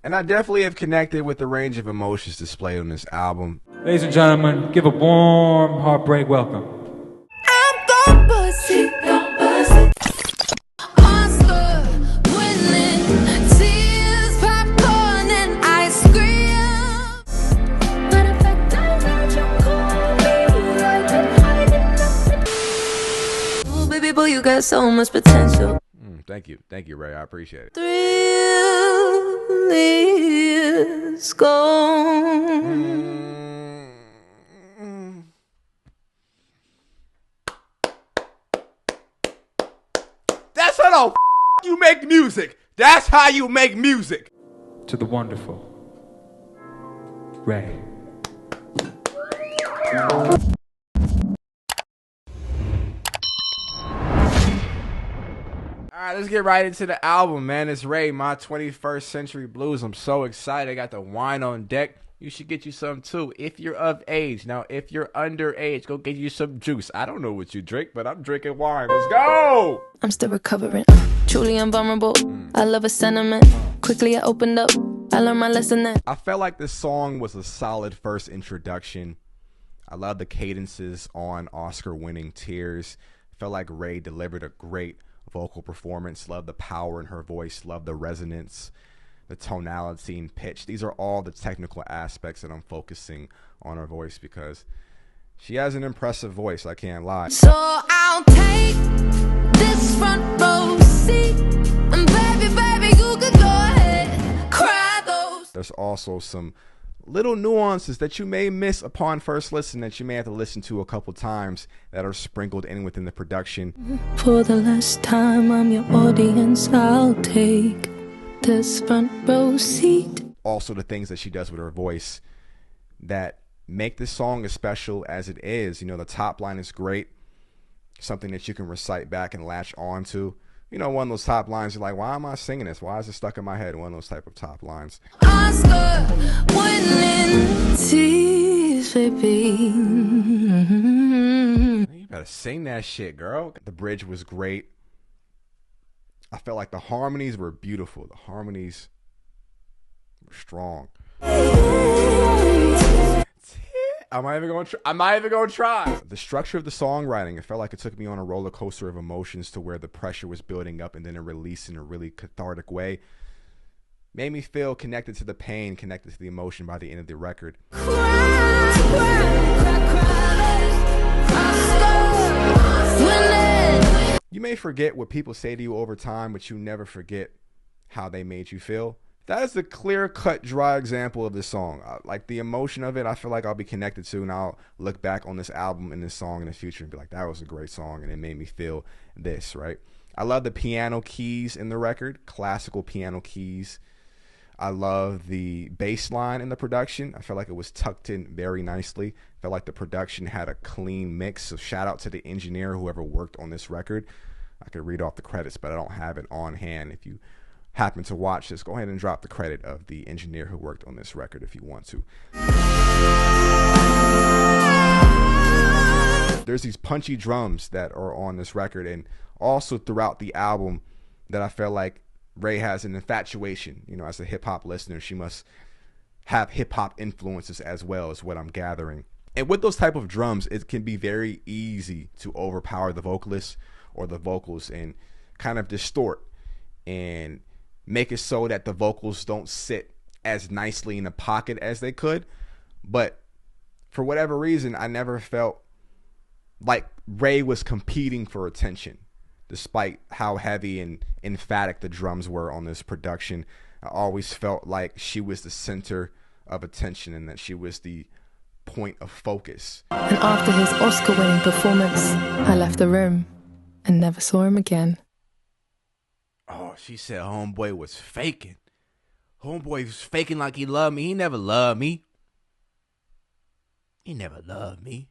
And I definitely have connected with the range of emotions displayed on this album. Ladies and gentlemen, give a warm heartbreak welcome. I'm gon' bust it, gon' bust it. Oscar winning, tears, popcorn, and ice cream. Matter of fact, I know you call me. I've been hiding nothing. Oh, baby boy, you got so much potential. Thank you, Ray. I appreciate it. Thrill is gone. That's how the you make music. That's how you make music. To the wonderful Ray. All right, let's get right into the album, man. It's Ray, My 21st Century Blues. I'm so excited. I got the wine on deck. You should get you some too if you're of age. Now, if you're underage, go get you some juice. I don't know what you drink, but I'm drinking wine. Let's go. I'm still recovering. Truly invulnerable. I love a sentiment. Quickly I opened up. I learned my lesson then. I felt like this song was a solid first introduction. I love the cadences on Oscar-winning Tears. Felt like Ray delivered a great vocal performance. Love the power in her voice. Love the resonance, the tonality and pitch. These are all the technical aspects that I'm focusing on her voice because she has an impressive voice. I can't lie. So I'll take this front row seat. And baby, you could go ahead. Cry those. There's also some little nuances that you may miss upon first listen that you may have to listen to a couple times that are sprinkled in within the production. For the last time, I'm your audience. I'll take this front row seat. Also the things that she does with her voice that make this song as special as it is. You know, the top line is great. Something that you can recite back and latch on to. You know, one of those top lines, you're like, why am I singing this? Why is it stuck in my head? One of those type of top lines. Oscar winning tears, baby. You better sing that shit, girl. The bridge was great. I felt like the harmonies were beautiful. The harmonies were strong. I'm not even gonna try. The structure of the songwriting, it felt like it took me on a roller coaster of emotions to where the pressure was building up and then it released in a really cathartic way. Made me feel connected to the pain, connected to the emotion by the end of the record. You may forget what people say to you over time, but you never forget how they made you feel. That is a clear-cut, dry example of this song. Like the emotion of it, I feel like I'll be connected to, and I'll look back on this album and this song in the future and be like, that was a great song, and it made me feel this, right? I love the piano keys in the record, classical piano keys. I love the bass line in the production. I felt like it was tucked in very nicely. I felt like the production had a clean mix. So shout out to the engineer, whoever worked on this record. I could read off the credits, but I don't have it on hand. If you happen to watch this, go ahead and drop the credit of the engineer who worked on this record if you want to. There's these punchy drums that are on this record and also throughout the album that I feel like Ray has an infatuation. You know, as a hip-hop listener, she must have hip-hop influences as well, is what I'm gathering. And with those type of drums, it can be very easy to overpower the vocalist or the vocals and kind of distort and make it so that the vocals don't sit as nicely in the pocket as they could. But for whatever reason, I never felt like Ray was competing for attention, despite how heavy and emphatic the drums were on this production. I always felt like she was the center of attention and that she was the point of focus. And after his Oscar-winning performance, I left the room and never saw him again. Oh, she said homeboy was faking. Homeboy was faking like he loved me. He never loved me. He never loved me.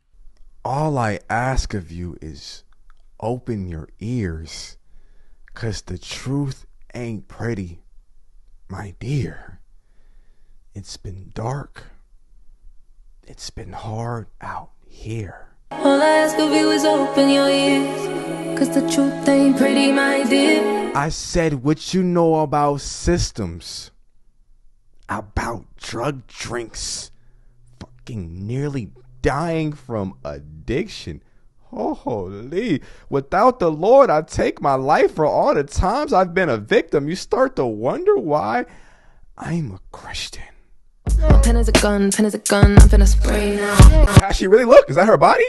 All I ask of you is open your ears, 'cause the truth ain't pretty, my dear. It's been dark. It's been hard out here. All I ask of you is open your ears, 'cause the truth ain't pretty, my dear. I said what you know about systems. drug drinks, fucking nearly dying from addiction. Holy, without the Lord, I take my life for all the times I've been a victim. You start to wonder why I'm a Christian. Pen is a gun, I'm finna spray now. How she really look? Is that her body?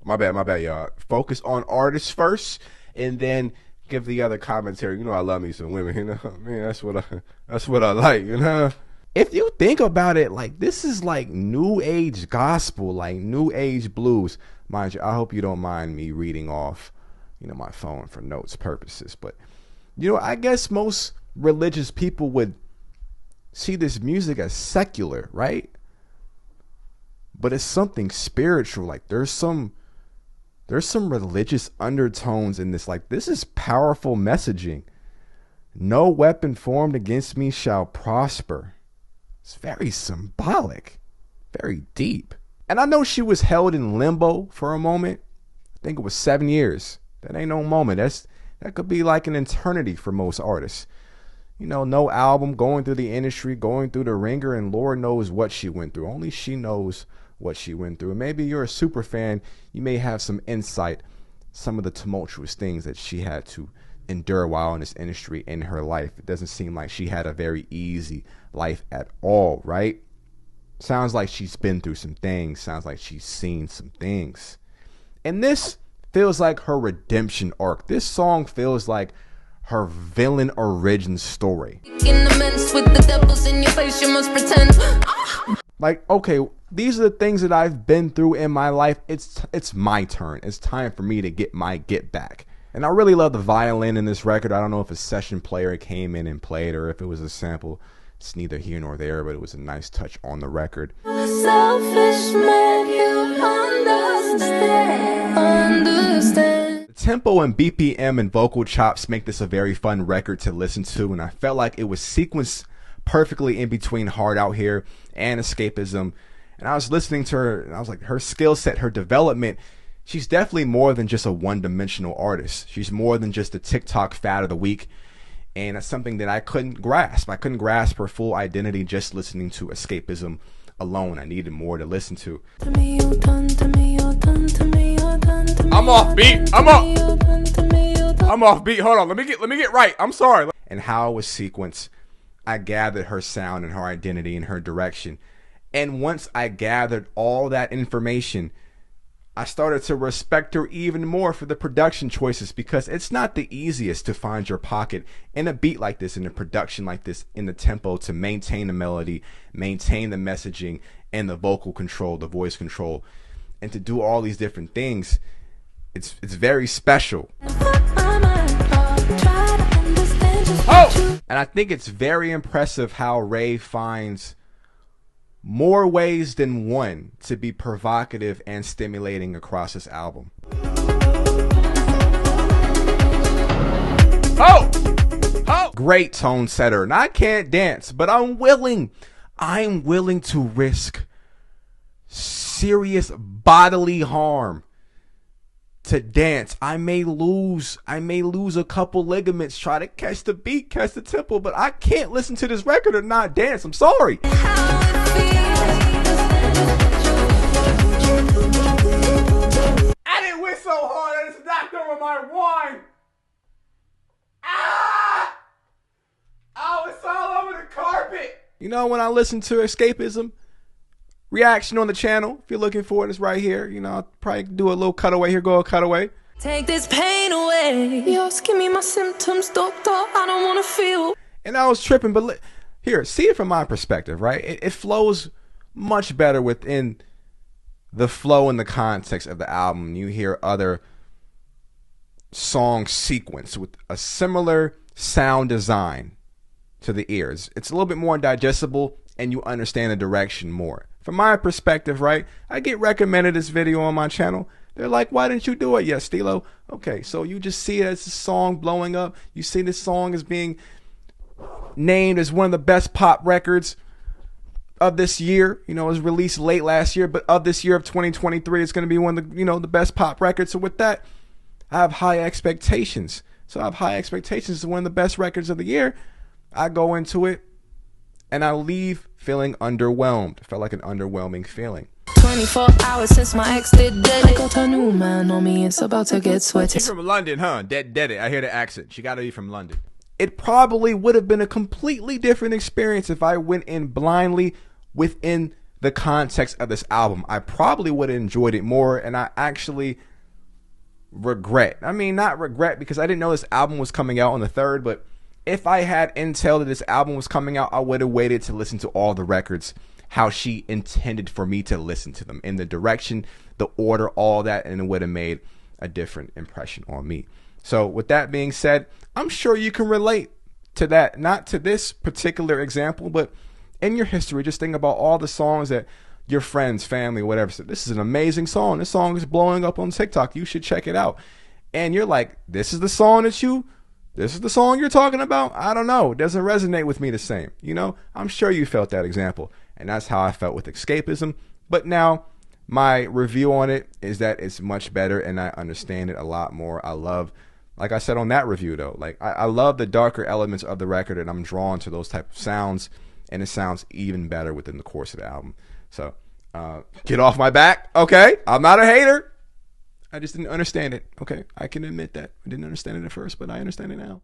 My bad, y'all. Focus on artists first, and then give the other commentary. You know I love me some women, you know. Man, that's what I like, you know. If you think about it, like, this is like new age gospel, like new age blues. Mind you, I hope you don't mind me reading off, you know, my phone for notes purposes. But, you know, I guess most religious people would see this music as secular, right? But it's something spiritual. Like, there's some religious undertones in this. Like, this is powerful messaging. No weapon formed against me shall prosper. It's very symbolic, very deep. And I know she was held in limbo for a moment. I think it was 7 years. That ain't no moment. That could be like an eternity for most artists. You know, no album, going through the industry, going through the ringer, and Lord knows what she went through. Only she knows what she went through. And maybe you're a super fan. You may have some insight, some of the tumultuous things that she had to endure while in this industry in her life. It doesn't seem like she had a very easy life at all, right? Sounds like she's been through some things. Sounds like she's seen some things. And this feels like her redemption arc. This song feels like her villain origin story. In the mess with the devils in your face, you must pretend. Like, okay, these are the things that I've been through in my life. It's my turn. It's time for me to get my get back. And I really love the violin in this record. I don't know if a session player came in and played or if it was a sample. It's neither here nor there, but it was a nice touch on the record. Selfish man, you understand. The tempo and BPM and vocal chops make this a very fun record to listen to, and I felt like it was sequenced perfectly in between Hard Out Here and Escapism. And I was listening to her, and I was like, her skill set, her development, she's definitely more than just a one-dimensional artist. She's more than just a TikTok fad of the week. And that's something that I couldn't grasp. I couldn't grasp her full identity just listening to Escapism alone. I needed more to listen to. I'm off beat. I'm off beat. Hold on. Let me get right. I'm sorry. And how it was sequenced, I gathered her sound and her identity and her direction. And once I gathered all that information, I started to respect her even more for the production choices, because it's not the easiest to find your pocket in a beat like this, in a production like this, in the tempo, to maintain the melody, maintain the messaging, and the vocal control, the voice control, and to do all these different things. It's very special. Oh! And I think it's very impressive how RAYE finds more ways than one to be provocative and stimulating across this album. Oh! Great tone setter. And I can't dance, but I'm willing to risk serious bodily harm to dance. I may lose a couple ligaments, try to catch the beat, catch the tempo, but I can't listen to this record and not dance. I'm sorry. I didn't win so hard I just knocked over my wine. Ah! Oh, it's all over the carpet. You know, when I listen to Escapism, reaction on the channel, if you're looking for it, it's right here. You know, I'll probably do a little cutaway. Here go a cutaway. Take this pain away. Yours, give me my symptoms, doctor. I don't want to feel. And I was tripping, but here, see it from my perspective, right? It flows much better within the flow and the context of the album. You hear other songs sequence with a similar sound design to the ears. It's a little bit more digestible, and you understand the direction more. From my perspective, right, I get recommended this video on my channel. They're like, why didn't you do it yet, Stilo? Okay, so you just see it as a song blowing up. You see this song as being named as one of the best pop records of this year. You know, it was released late last year, but of this year of 2023, it's going to be one of the, you know, the best pop records. So with that, I have high expectations. So I have high expectations. It's one of the best records of the year. I go into it and I leave feeling underwhelmed. It felt like an underwhelming feeling. 24 hours since my ex did dead. I got a new man on me, it's about to get sweaty. She's from London, huh? Dead it. I hear the accent. She gotta be from London. It probably would have been a completely different experience if I went in blindly within the context of this album. I probably would have enjoyed it more, and I actually regret. I mean, not regret because I didn't know this album was coming out on the 3rd, but if I had intel that this album was coming out, I would have waited to listen to all the records how she intended for me to listen to them, in the direction, the order, all that, and it would have made a different impression on me. So with that being said, I'm sure you can relate to that, not to this particular example, but in your history, just think about all the songs that your friends, family, whatever said, this is an amazing song. This song is blowing up on TikTok. You should check it out. And you're like, this is the song you're talking about? I don't know. It doesn't resonate with me the same. You know, I'm sure you felt that example. And that's how I felt with Escapism. But now my review on it is that it's much better and I understand it a lot more. I love, like I said on that review though, like I love the darker elements of the record and I'm drawn to those type of sounds, and it sounds even better within the course of the album. So get off my back. Okay. I'm not a hater. I just didn't understand it. Okay. I can admit that. I didn't understand it at first, but I understand it now.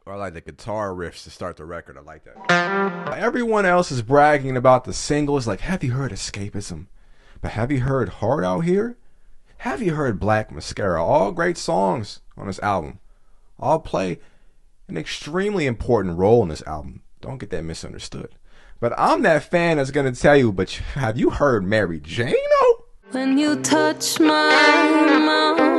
I like the guitar riffs to start the record. I like that. Everyone else is bragging about the singles. Like, have you heard Escapism? But have you heard Hard Out Here? Have you heard Black Mascara? All great songs on this album. All play an extremely important role in this album. Don't get that misunderstood. But I'm that fan that's going to tell you, but have you heard Mary Jane? Oh? When you touch my mouth.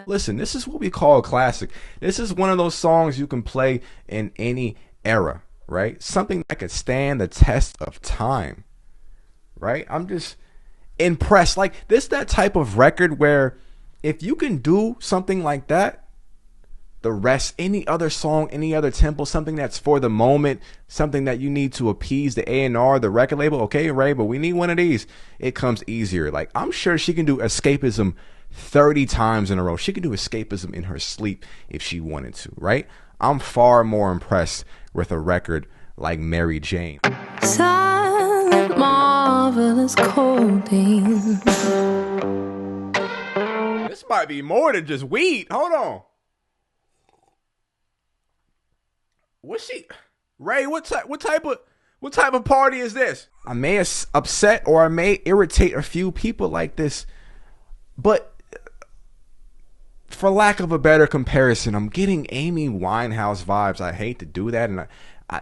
Listen, this is what we call a classic. This is one of those songs you can play in any era, right? Something that could stand the test of time, right? I'm just impressed. Like, this that type of record where if you can do something like that, the rest, any other song, any other tempo, something that's for the moment, something that you need to appease the A&R, the record label, okay, Ray, but we need one of these. It comes easier. Like, I'm sure she can do Escapism 30 times in a row. She could do Escapism in her sleep if she wanted to, right? I'm far more impressed with a record like Mary Jane. Silent, marvelous codeine. This might be more than just weed. Hold on. What's she? Ray, what type of party is this? I may upset or I may irritate a few people like this, but for lack of a better comparison, I'm getting Amy Winehouse vibes. I hate to do that, and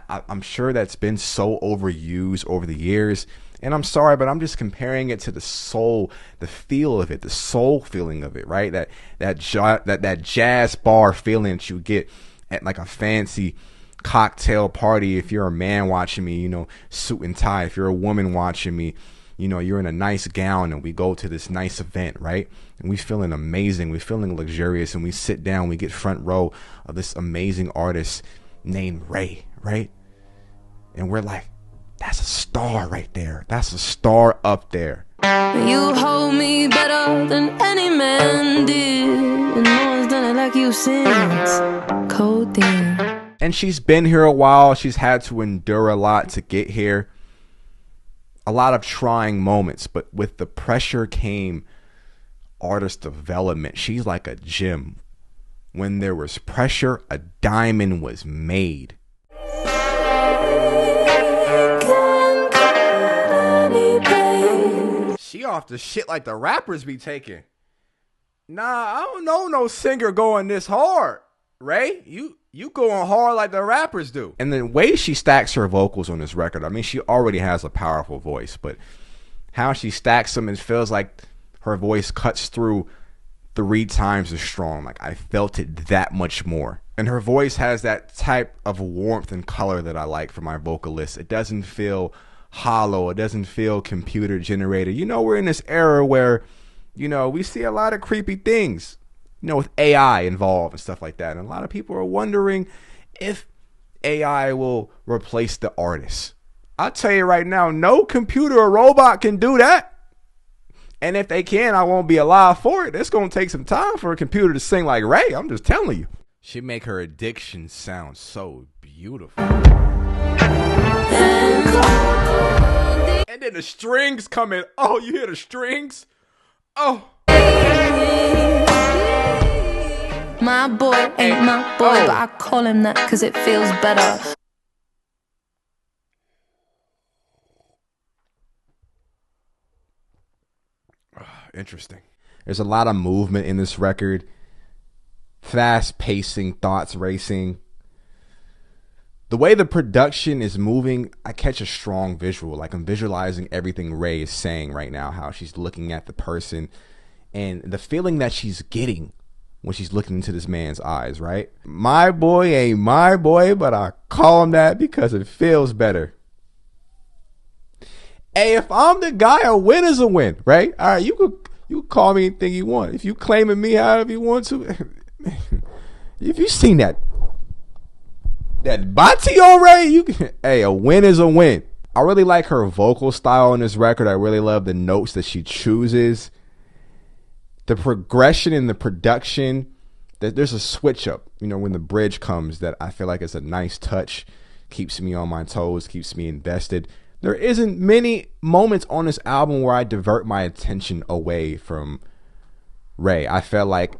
I'm sure that's been so overused over the years. And I'm sorry, but I'm just comparing it to the soul, the feel of it, the soul feeling of it, right? That jazz bar feeling that you get at like a fancy cocktail party. If you're a man watching me, you know, suit and tie. If you're a woman watching me, you know, you're in a nice gown and we go to this nice event, right? And we feeling amazing, we feeling luxurious, and we sit down, we get front row of this amazing artist named RAYE, right? And we're like, that's a star right there. That's a star up there. You hold me better than any man did, and no one's done it like you since codeine. And she's been here a while. She's had to endure a lot to get here. A lot of trying moments, but with the pressure came artist development. She's like a gem. When there was pressure, a diamond was made. She off the shit like the rappers be taking. Nah, I don't know no singer going this hard. Ray, you going hard like the rappers do. And the way she stacks her vocals on this record, I mean, she already has a powerful voice, but how she stacks them, it feels like her voice cuts through 3 times as strong. Like, I felt it that much more. And her voice has that type of warmth and color that I like for my vocalist. It doesn't feel hollow. It doesn't feel computer generated. You know, we're in this era where, you know, we see a lot of creepy things, you know, with AI involved and stuff like that. And a lot of people are wondering if AI will replace the artist. I'll tell you right now, no computer or robot can do that. And if they can, I won't be alive for it. It's going to take some time for a computer to sing like RAYE. I'm just telling you. She make her addiction sound so beautiful. And then the strings come in. Oh, you hear the strings? Oh. My boy ain't my boy, but I call him that cause it feels better. Interesting. There's a lot of movement in this record. Fast pacing, thoughts racing. The way the production is moving, I catch a strong visual. Like I'm visualizing everything Raye is saying right now, how she's looking at the person and the feeling that she's getting when she's looking into this man's eyes, right? My boy ain't my boy, but I call him that because it feels better. Hey, if I'm the guy, a win is a win, right? All right, you could call me anything you want. If you claiming me however you want to, if you seen that body on Raye, hey, a win is a win. I really like her vocal style on this record. I really love the notes that she chooses. The progression in the production, there's a switch up, when the bridge comes that I feel like it's a nice touch, keeps me on my toes, keeps me invested. There isn't many moments on this album where I divert my attention away from Raye. I felt like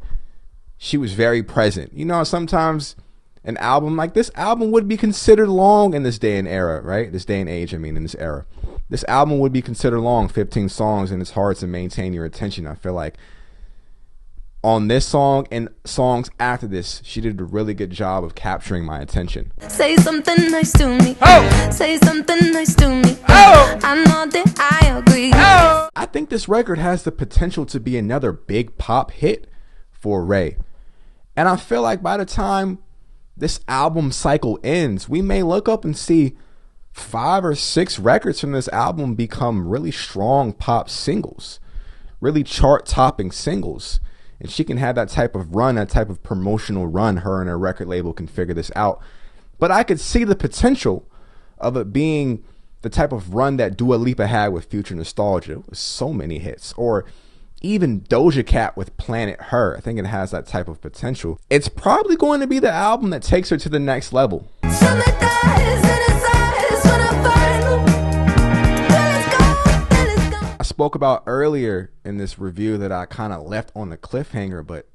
she was very present. Sometimes an album like this album would be considered long in this day and era, right? This day and age, in this era. This album would be considered long, 15 songs, and it's hard to maintain your attention. I feel like on this song and songs after this, she did a really good job of capturing my attention. Say something nice to me. Oh! Say something nice to me. Oh! I know that I agree. Oh! I think this record has the potential to be another big pop hit for Raye. And I feel like by the time this album cycle ends, we may look up and see 5 or 6 records from this album become really strong pop singles, really chart-topping singles. And she can have that type of run, that type of promotional run. Her and her record label can figure this out. But I could see the potential of it being the type of run that Dua Lipa had with Future Nostalgia, with so many hits. Or even Doja Cat with Planet Her. I think it has that type of potential. It's probably going to be the album that takes her to the next level. I spoke about earlier in this review that I kind of left on the cliffhanger, but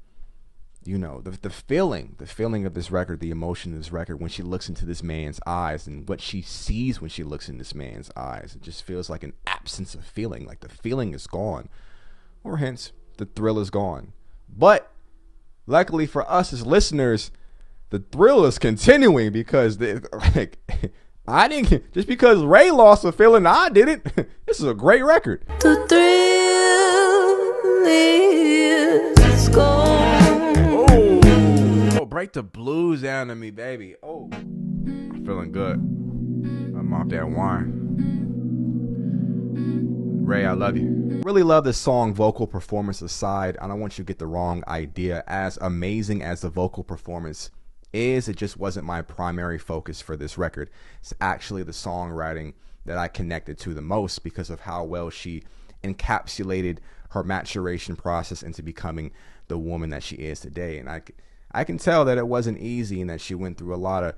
the feeling of this record, the emotion of this record when she looks into this man's eyes and what she sees when she looks in this man's eyes, it just feels like an absence of feeling, like the feeling is gone, or hence the thrill is gone. But luckily for us as listeners, the thrill is continuing because I didn't, just because Raye lost a feeling, I didn't. This is a great record. The thrill is gone. Oh, break the blues down to me, baby. Oh, I'm feeling good. I'm off that wine. Raye, I love you. Really love this song, vocal performance aside. I don't want you to get the wrong idea. As amazing as the vocal performance is, it just wasn't my primary focus for this record. It's actually the songwriting that I connected to the most because of how well she encapsulated her maturation process into becoming the woman that she is today. And I can tell that it wasn't easy and that she went through a lot of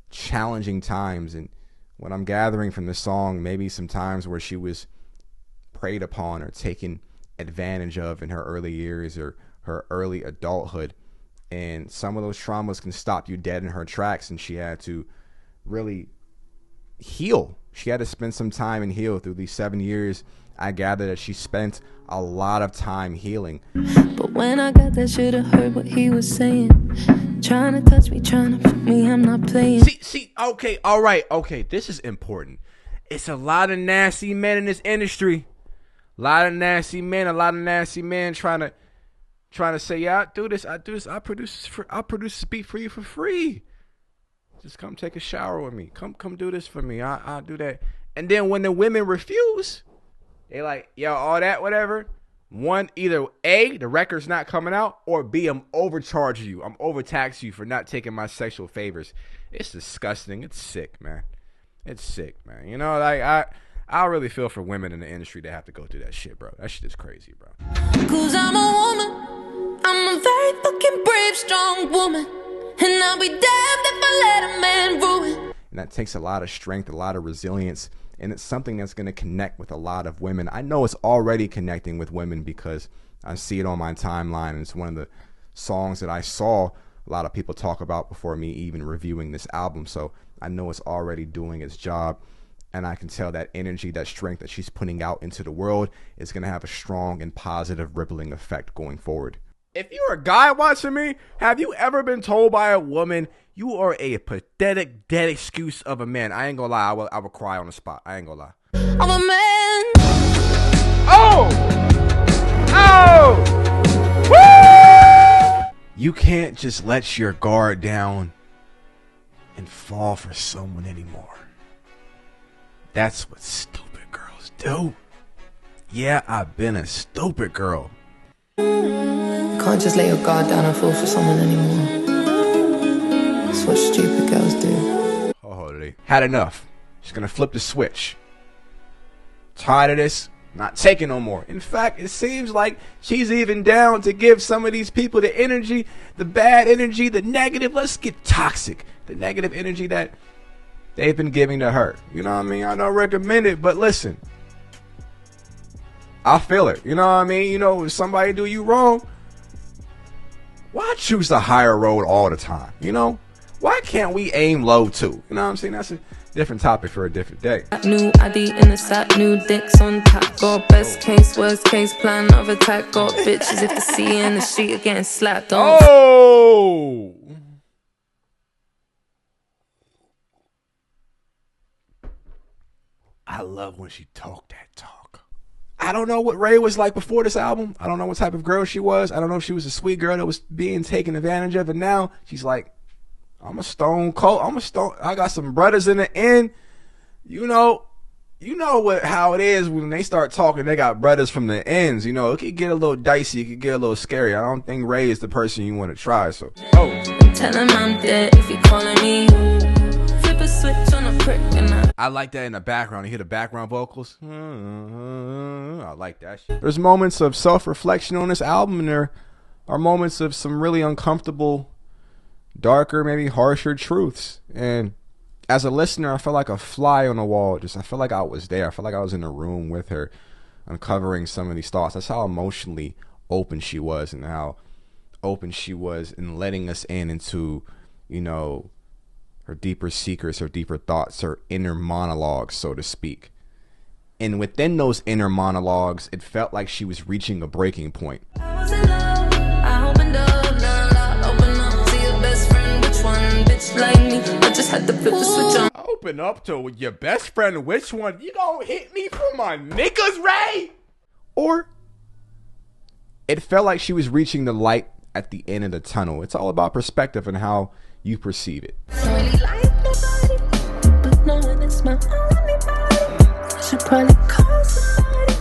challenging times. And what I'm gathering from the song, maybe some times where she was preyed upon or taken advantage of in her early years or her early adulthood. And some of those traumas can stop you dead in her tracks, and she had to really heal. She had to spend some time and heal through these 7 years. I gather that she spent a lot of time healing. But when I got that, should've heard what he was saying. Trying to touch me, trying to put me, I'm not playing. See, okay, all right, okay, this is important. It's a lot of nasty men in this industry. A lot of nasty men trying to say, yeah, I do this, I'll produce this beat for you for free. Just come take a shower with me. Come do this for me. I'll do that. And then when the women refuse, they like, yo, all that, whatever. One, either A, the record's not coming out, or B, I'm overcharging you. I'm overtaxing you for not taking my sexual favors. It's disgusting. It's sick, man. It's sick, man. I really feel for women in the industry that have to go through that shit, bro. That shit is crazy, bro. Cause I'm a woman. I'm a very fucking brave, strong woman. And I'll be damned if I let a man ruin. And that takes a lot of strength, a lot of resilience, and it's something that's going to connect with a lot of women. I know it's already connecting with women because I see it on my timeline, and it's one of the songs that I saw a lot of people talk about before me even reviewing this album. So I know it's already doing its job, and I can tell that energy, that strength that she's putting out into the world is going to have a strong and positive rippling effect going forward. If you're a guy watching me, have you ever been told by a woman, you are a pathetic, dead excuse of a man? I ain't gonna lie, I will cry on the spot. I ain't gonna lie. I'm a man. Oh! Oh! Woo! You can't just let your guard down and fall for someone anymore. That's what stupid girls do. Yeah, I've been a stupid girl. Can't just let your guard down and fall for someone anymore. That's what stupid girls do. Oh, had enough. She's gonna flip the switch. Tired of this. Not taking no more. In fact, it seems like she's even down to give some of these people the energy, the bad energy, the negative. Let's get toxic. The negative energy that they've been giving to her. You know what I mean? I don't recommend it, but listen. I feel it. You know what I mean? You know, if somebody do you wrong, why choose the higher road all the time? You know? Why can't we aim low too? You know what I'm saying? That's a different topic for a different day. New ID in the sack, new dicks on tap. Got best case, worst case plan of attack. Got bitches if they see you in the street are getting slapped. Oh! I love when she talked that talk. I don't know what Raye was like before this album. I don't know what type of girl she was. I don't know if she was a sweet girl that was being taken advantage of. And now she's like, I'm a stone cold. I got some brothers in the end. You know how it is when they start talking. They got brothers from the ends. You know, it could get a little dicey. It could get a little scary. I don't think Raye is the person you want to try. So, Tell him I'm dead if you calling me. Flip a switch on a prick and I like that in the background. You hear the background vocals. I like that shit. There's moments of self-reflection on this album, and there are moments of some really uncomfortable, darker, maybe harsher truths. And as a listener, I felt like a fly on the wall. I felt like I was there. I felt like I was in a room with her, uncovering some of these thoughts. That's how emotionally open she was, and how open she was in letting us into, you know, her deeper secrets, her deeper thoughts, her inner monologues, so to speak. And within those inner monologues, it felt like she was reaching a breaking point. I was in love. I opened up, now I open up to your best friend. Which one, bitch like me? I just had to flip the switch on. Open up to your best friend. Which one? You gonna hit me for my niggas, Raye? Or it felt like she was reaching the light at the end of the tunnel. It's all about perspective and how you perceive it.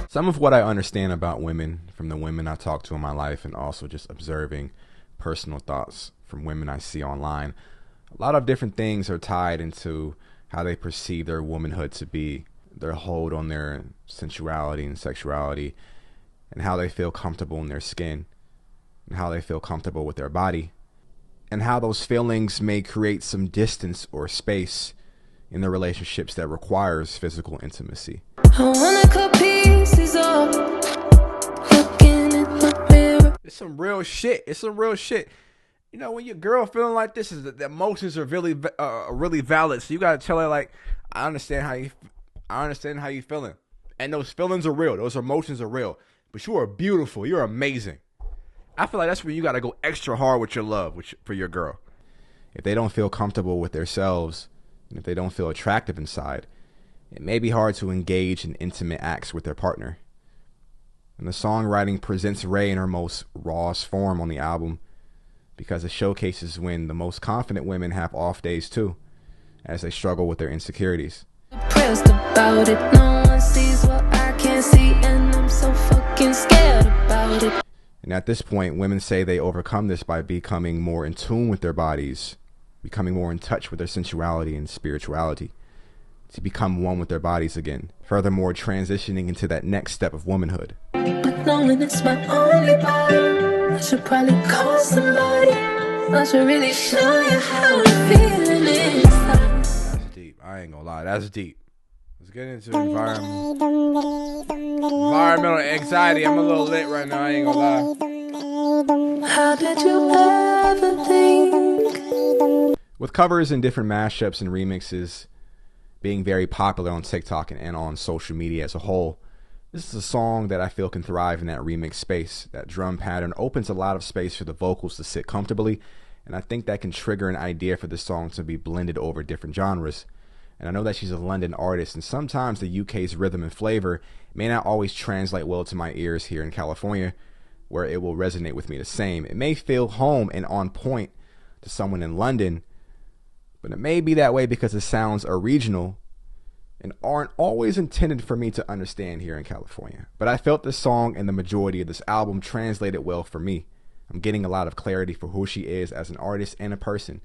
Some of what I understand about women from the women I talk to in my life, and also just observing personal thoughts from women I see online, a lot of different things are tied into how they perceive their womanhood to be, their hold on their sensuality and sexuality, and how they feel comfortable in their skin, and how they feel comfortable with their body, and how those feelings may create some distance or space in the relationships that requires physical intimacy. I wanna cut pieces up, looking in the mirror. It's some real shit. It's some real shit. You know, when your girl feeling like this, is the emotions are really valid. So you gotta tell her, like, I understand how you feeling, and those feelings are real. Those emotions are real. But you are beautiful. You're amazing. I feel like that's where you got to go extra hard with your love for your girl. If they don't feel comfortable with themselves, and if they don't feel attractive inside, it may be hard to engage in intimate acts with their partner. And the songwriting presents Raye in her most rawest form on the album, because it showcases when the most confident women have off days too, as they struggle with their insecurities. Pressed about it, no one sees what I can't see, and I'm so fucking scared about it. And at this point, women say they overcome this by becoming more in tune with their bodies, becoming more in touch with their sensuality and spirituality, to become one with their bodies again. Furthermore, transitioning into that next step of womanhood. But knowing it's my only body, I should probably call somebody. I should really show you how I'm feeling inside. That's deep. I ain't gonna lie. That's deep. Let's get into environmental anxiety. I'm a little lit right now. I ain't gonna lie. How did you ever think? With covers and different mashups and remixes being very popular on TikTok and on social media as a whole, this is a song that I feel can thrive in that remix space. That drum pattern opens a lot of space for the vocals to sit comfortably, and I think that can trigger an idea for this song to be blended over different genres. And I know that she's a London artist, and sometimes the UK's rhythm and flavor may not always translate well to my ears here in California, where it will resonate with me the same. It may feel home and on point to someone in London, but it may be that way because the sounds are regional and aren't always intended for me to understand here in California. But I felt this song and the majority of this album translated well for me. I'm getting a lot of clarity for who she is as an artist and a person.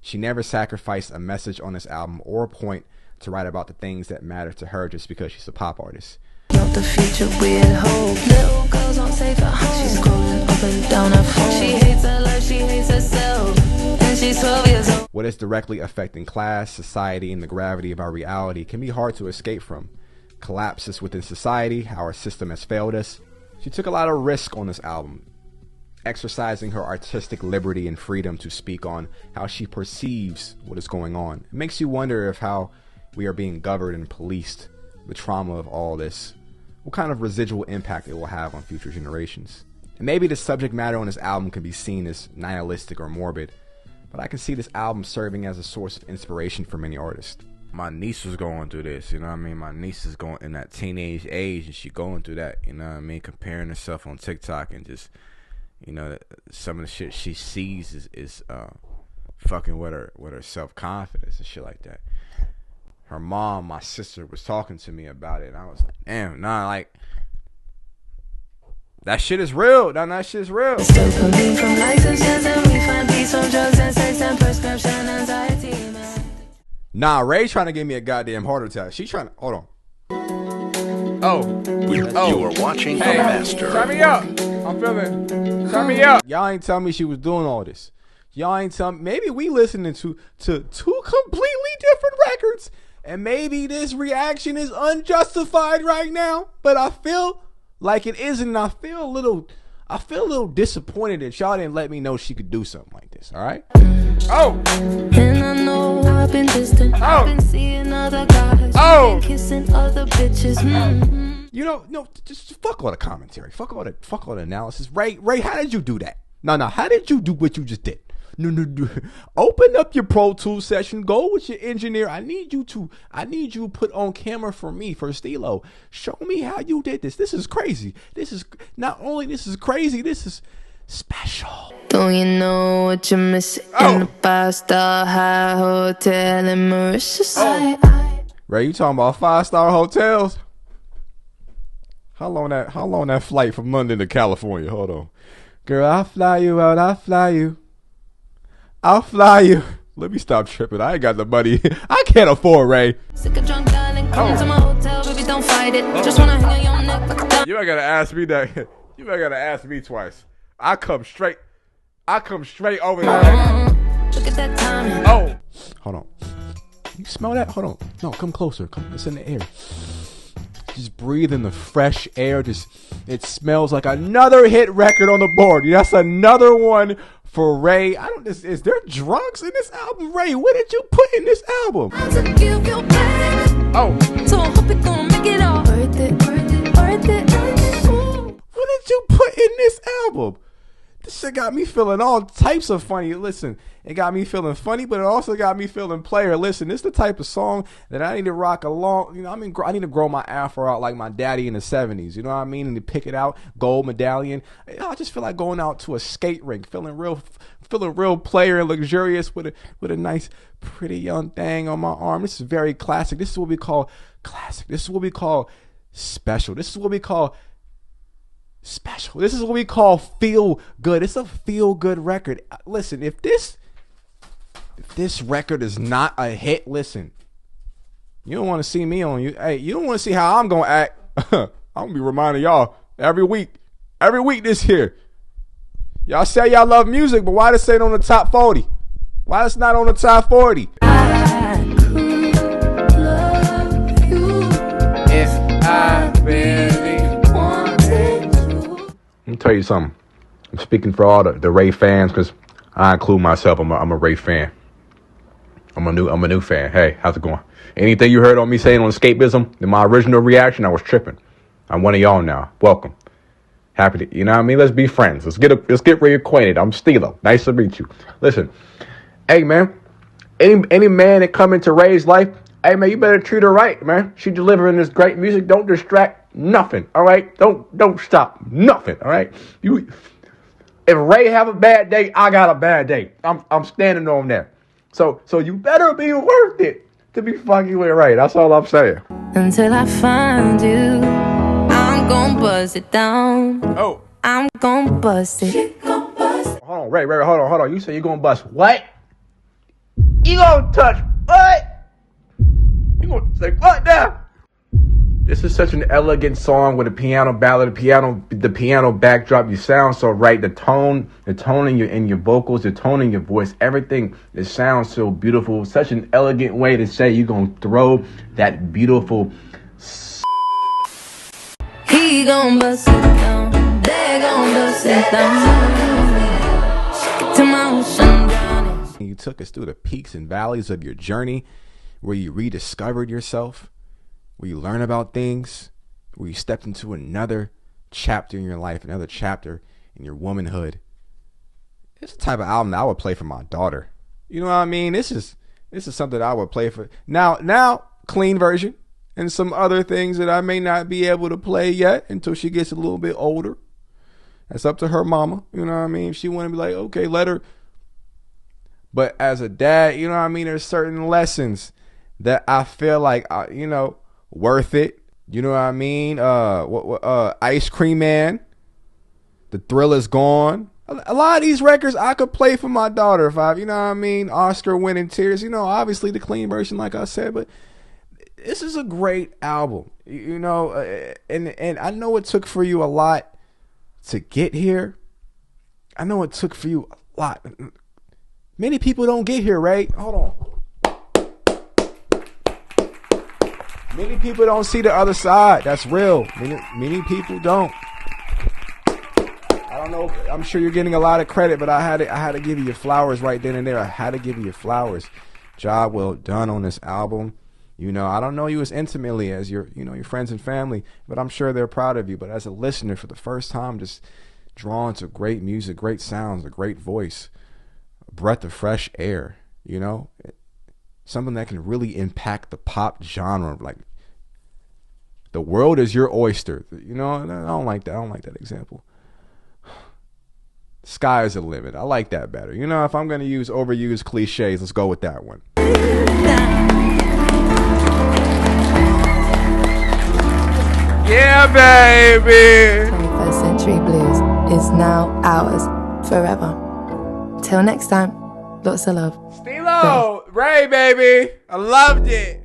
She never sacrificed a message on this album or a point to write about the things that matter to her just because she's a pop artist. Not the future with hope. Little girls aren't safe at home. She's scrolling up and down her phone. She hates her life, she hates herself. And she's 12 years old. What is directly affecting class, society, and the gravity of our reality can be hard to escape from. Collapses within society, how our system has failed us. She took a lot of risk on this album, exercising her artistic liberty and freedom to speak on how she perceives what is going on. It makes you wonder if how we are being governed and policed, the trauma of all this, what kind of residual impact it will have on future generations. And maybe the subject matter on this album can be seen as nihilistic or morbid, but I can see this album serving as a source of inspiration for many artists. My niece was going through this, you know what I mean? My niece is going in that teenage age and she going through that, you know what I mean? Comparing herself on TikTok and just, you know, some of the shit she sees is fucking with her self-confidence and shit like that. Her mom, my sister, was talking to me about it, and I was like, damn, nah, like, that shit is real. That shit is real. From licenses and we find peace from drugs and sex and prescription anxiety, man. Nah, Ray trying to give me a goddamn heart attack. She trying to, hold on. Oh. You are watching Hey, The Master. turn me up. I'm feeling, turn me up. Y'all ain't telling me she was doing all this. Y'all ain't telling me, maybe we listening to two completely different records. And maybe this reaction is unjustified right now, but I feel like it isn't. And I feel a little disappointed that y'all didn't let me know she could do something like this. All right. Oh. And I know I've been distant. I've been seeing other guys. Been kissing other bitches. Mm-hmm. You know, no, just fuck all the commentary. Fuck all the analysis. Ray, how did you do that? No, how did you do what you just did? No. Open up your Pro Tools session. Go with your engineer. I need you to put on camera for me, for Stilo. Show me how you did this. This is crazy. This is crazy. This is special. Don't you know what you're missing in the 5-star high hotel in Mauritius? Ray, you talking about 5-star hotels? How long that flight from London to California? Hold on. Girl, I'll fly you out. I'll fly you. Let me stop tripping. I ain't got the money. I can't afford Ray. Sick of drunk dialing, come to my hotel, baby, don't fight it. Just wanna hang on your neck like a dog. You ain't gotta ask me that. You ain't gotta ask me twice. I come straight over there. Look at that timing. Oh, hold on. You smell that? Hold on. No, come closer. Come. It's in the air. Just breathe in the fresh air. It smells like another hit record on the board. That's another one for Ray. Is there drugs in this album? Ray, what did you put in this album? Oh. So I hope it's gonna make it all worth it. What did you put in this album? This shit got me feeling all types of funny. Listen, it got me feeling funny, but it also got me feeling player. Listen, this is the type of song that I need to rock along. You know, I mean, I need to grow my afro out like my daddy in the 70s. You know what I mean? And to pick it out, gold medallion. I just feel like going out to a skate rink, feeling real player and luxurious with a nice, pretty young thing on my arm. This is very classic. This is what we call classic. This is what we call special. This is what we call special. This is what we call feel good. It's a feel good record. Listen, if this record is not a hit, listen, you don't want to see me on you. Hey, you don't want to see how I'm gonna act. I'm gonna be reminding y'all every week this here. Y'all say y'all love music, but why this ain't on the top 40? Why it's not on the top 40? I could love you if I really wanted to. Let me tell you something. I'm speaking for all the RAYE fans because I include myself. I'm a RAYE fan. I'm a new fan. Hey, how's it going? Anything you heard on me saying on escapism, in my original reaction, I was tripping. I'm one of y'all now. Welcome. Happy to, you know what I mean? Let's be friends. Let's get reacquainted. I'm Stilo. Nice to meet you. Listen, hey man, any man that come into Ray's life, hey man, you better treat her right, man. She delivering this great music. Don't distract nothing. All right, don't stop nothing. All right, if Ray have a bad day, I got a bad day. I'm standing on that. So you better be worth it to be fucking with Ray. That's all I'm saying. Until I find you, I'm gon' buzz it down. Oh, I'm gon' buzz it. hold on, Ray, hold on. You say you gonna bust what? You gonna touch what? You gonna say what now? This is such an elegant song with a piano ballad, the piano backdrop. You sound so right. The tone in your vocals, the tone in your voice, everything. It sounds so beautiful. Such an elegant way to say you're gonna throw that beautiful. He gon' bust it down. They gon' bust it down. Shake it to my ocean down. You took us through the peaks and valleys of your journey, where you rediscovered yourself, where you learn about things, where you stepped into another chapter in your life, another chapter in your womanhood. It's the type of album that I would play for my daughter. You know what I mean? This is something that I would play for. Now, clean version and some other things that I may not be able to play yet until she gets a little bit older. That's up to her mama. You know what I mean? If she want to be like, okay, let her. But as a dad, you know what I mean? There's certain lessons that I feel like, worth it. You know what I mean? Ice Cream Man, The Thrill Is Gone. A lot of these records I could play for my daughter if I, you know what I mean? Oscar winning tears. Obviously the clean version, like I said, but this is a great album. And I know it took for you a lot to get here. I know it took for you a lot. Many people don't get here, right? Hold on. Many people don't see the other side. That's real. Many people don't. I don't know. I'm sure you're getting a lot of credit, but I had to give you your flowers right then and there. I had to give you your flowers. Job well done on this album. I don't know you as intimately as your friends and family, but I'm sure they're proud of you. But as a listener, for the first time, just drawn to great music, great sounds, a great voice, a breath of fresh air. Something that can really impact the pop genre. Like, the world is your oyster. I don't like that. I don't like that example. Sky is the limit. I like that better. If I'm going to use overused cliches, let's go with that one. Yeah, baby. 21st Century Blues is now ours forever. Till next time, lots of love. Stilo, Ray, baby. I loved it.